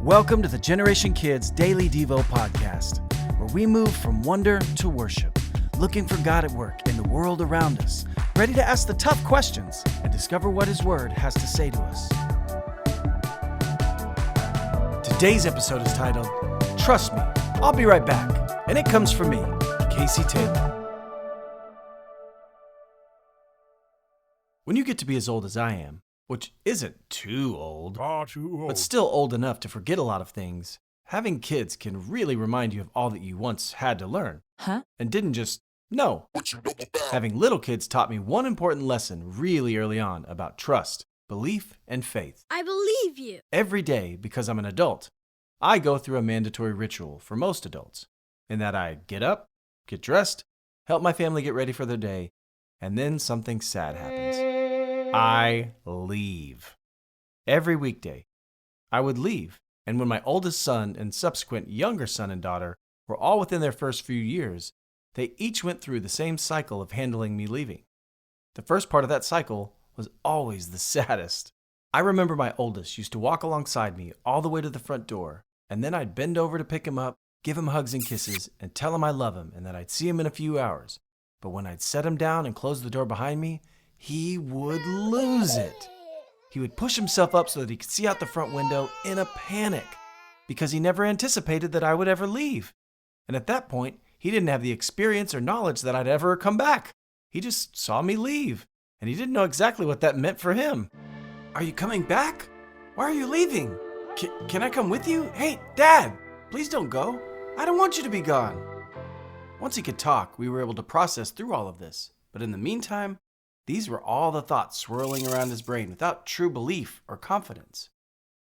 Welcome to the Generation Kids Daily Devo podcast, where we move from wonder to worship, looking for God at work in the world around us, ready to ask the tough questions and discover what His Word has to say to us. Today's episode is titled, Trust Me, I'll Be Right Back, and it comes from me, Casey Taylor. When you get to be as old as I am, which isn't too old, but still old enough to forget a lot of things, having kids can really remind you of all that you once had to learn. And didn't just know. Having little kids taught me one important lesson really early on about trust, belief, and faith. I believe you. Every day, because I'm an adult, I go through a mandatory ritual for most adults, in that I get up, get dressed, help my family get ready for their day, and then something sad happens. I leave. Every weekday, I would leave, and when my oldest son and subsequent younger son and daughter were all within their first few years, they each went through the same cycle of handling me leaving. The first part of that cycle was always the saddest. I remember my oldest used to walk alongside me all the way to the front door, and then I'd bend over to pick him up, give him hugs and kisses, and tell him I love him and that I'd see him in a few hours. But when I'd set him down and close the door behind me, he would lose it. He would push himself up so that he could see out the front window in a panic because he never anticipated that I would ever leave. And at that point, he didn't have the experience or knowledge that I'd ever come back. He just saw me leave, and he didn't know exactly what that meant for him. Are you coming back? Why are you leaving? Can I come with you? Hey, Dad, please don't go. I don't want you to be gone. Once he could talk, we were able to process through all of this. But in the meantime, these were all the thoughts swirling around his brain without true belief or confidence.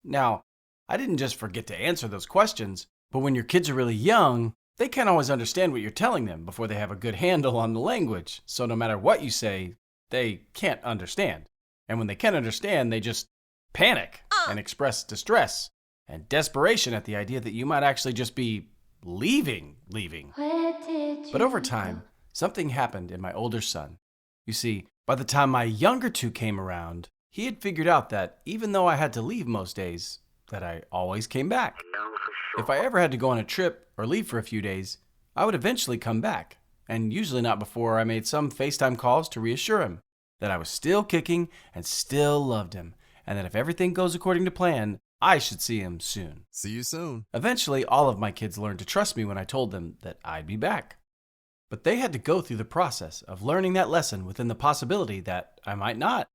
Now, I didn't just forget to answer those questions, but when your kids are really young, they can't always understand what you're telling them before they have a good handle on the language. So no matter what you say, they can't understand. And when they can't understand, they just panic and express distress and desperation at the idea that you might actually just be leaving. But over time, something happened in my older son. You see, by the time my younger two came around, he had figured out that even though I had to leave most days, that I always came back. If I ever had to go on a trip or leave for a few days, I would eventually come back, and usually not before I made some FaceTime calls to reassure him that I was still kicking and still loved him, and that if everything goes according to plan, I should see him soon. See you soon. Eventually, all of my kids learned to trust me when I told them that I'd be back. But they had to go through the process of learning that lesson within the possibility that I might not.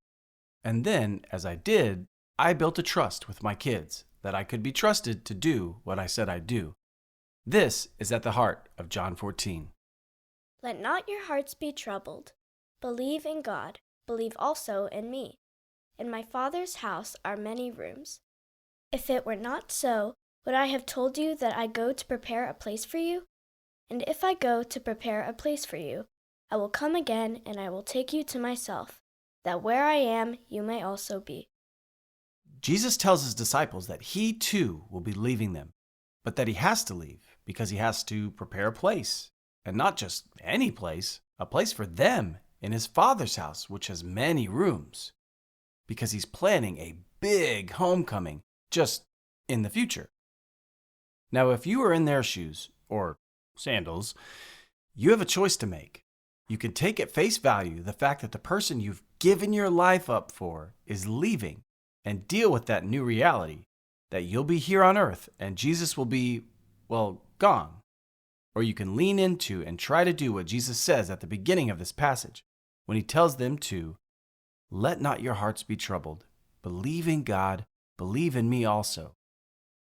And then, as I did, I built a trust with my kids that I could be trusted to do what I said I'd do. This is at the heart of John 14. Let not your hearts be troubled. Believe in God. Believe also in me. In my Father's house are many rooms. If it were not so, would I have told you that I go to prepare a place for you? And if I go to prepare a place for you, I will come again and I will take you to myself, that where I am, you may also be. Jesus tells his disciples that he too will be leaving them, but that he has to leave because he has to prepare a place, and not just any place, a place for them in his Father's house, which has many rooms, because he's planning a big homecoming just in the future. Now, if you are in their shoes, or sandals, you have a choice to make. You can take at face value the fact that the person you've given your life up for is leaving and deal with that new reality that you'll be here on earth and Jesus will be, well, gone. Or you can lean into and try to do what Jesus says at the beginning of this passage when he tells them to, let not your hearts be troubled. Believe in God, believe in me also.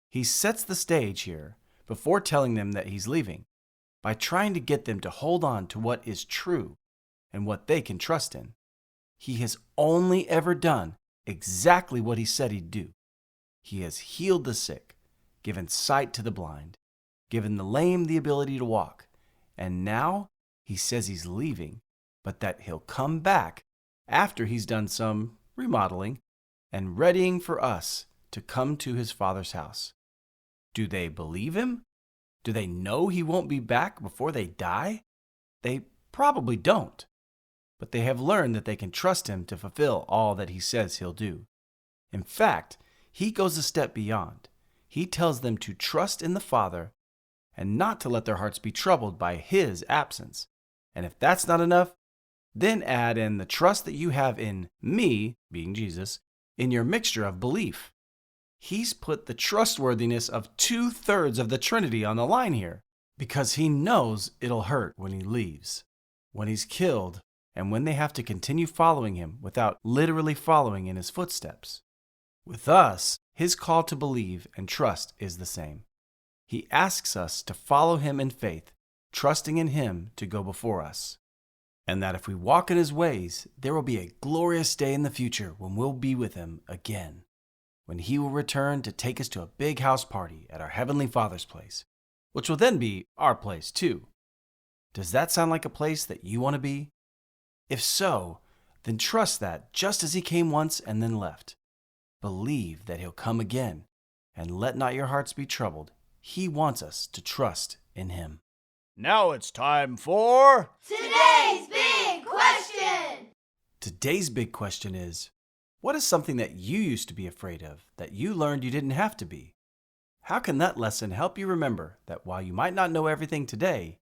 He sets the stage here before telling them that he's leaving, by trying to get them to hold on to what is true and what they can trust in. He has only ever done exactly what he said he'd do. He has healed the sick, given sight to the blind, given the lame the ability to walk, and now he says he's leaving, but that he'll come back after he's done some remodeling and readying for us to come to his Father's house. Do they believe him? Do they know he won't be back before they die? They probably don't. But they have learned that they can trust him to fulfill all that he says he'll do. In fact, he goes a step beyond. He tells them to trust in the Father and not to let their hearts be troubled by His absence. And if that's not enough, then add in the trust that you have in me, being Jesus, in your mixture of belief. He's put the trustworthiness of 2/3 of the Trinity on the line here because He knows it'll hurt when He leaves, when He's killed, and when they have to continue following Him without literally following in His footsteps. With us, His call to believe and trust is the same. He asks us to follow Him in faith, trusting in Him to go before us. And that if we walk in His ways, there will be a glorious day in the future when we'll be with Him again, when He will return to take us to a big house party at our Heavenly Father's place, which will then be our place too. Does that sound like a place that you want to be? If so, then trust that just as He came once and then left. Believe that He'll come again, and let not your hearts be troubled. He wants us to trust in Him. Now it's time for Today's Big Question! Today's big question is, what is something that you used to be afraid of that you learned you didn't have to be? How can that lesson help you remember that while you might not know everything today,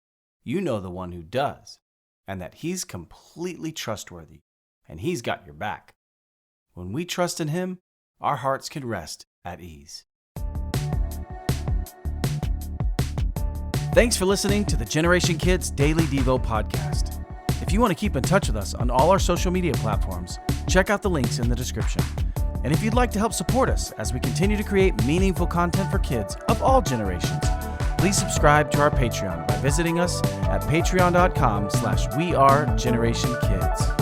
you know the one who does, and that He's completely trustworthy, and He's got your back. When we trust in Him, our hearts can rest at ease. Thanks for listening to the Generation Kids Daily Devo podcast. If you want to keep in touch with us on all our social media platforms, check out the links in the description. And if you'd like to help support us as we continue to create meaningful content for kids of all generations, please subscribe to our Patreon by visiting us at patreon.com/wearegenerationkids.